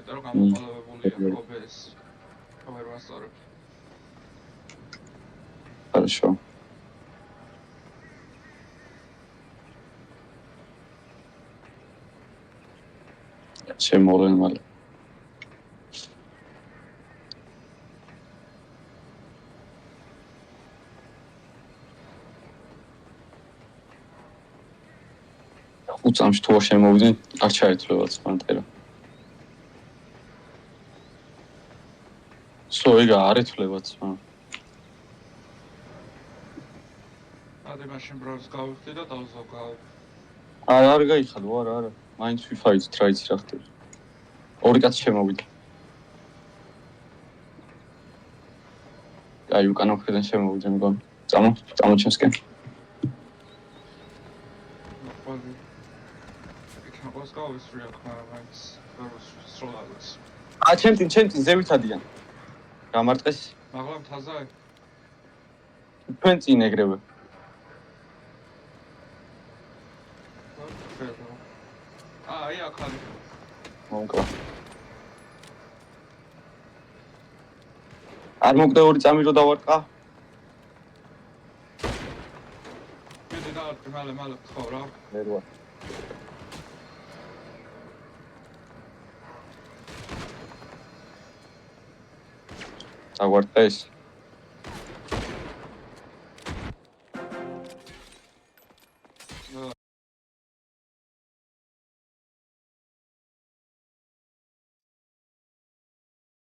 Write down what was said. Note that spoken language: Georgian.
იმიტომ რომ გამოყალიბებულია OBS. ვერ ვასწორებ. Хорошо. Შემოვლენ მალე. უცამში თუ შემოვიდნენ, არ ჩაერთვლებათ სპანტერა. სოიგა არ ეთვლებათ სპან. ადრე მაშინ ბროს გავიხდი და დავზო გავ. არ გაიხადო, არა. მაინც FIFA-ით თრაიც რა ხდება. ორი კაცი შემოვიდა. აი უკან ოქრიდან შემოვიდა მგონი. წამოჩენსკენ. ნახვალე. იქნა ყოს გავისვრია ხმარა მაინც სროლალს. ჩემთინ ზევით ადიან. გამარტყეს. მაღლა მთაზე? თქვენ წინ ეგრევე. აი აქ არის. მომკლა. არ მოგდა ორი წამი რო დავარტყა? მე დავარტყი მალე ხო რა. მე როა. დავარტყა ეს.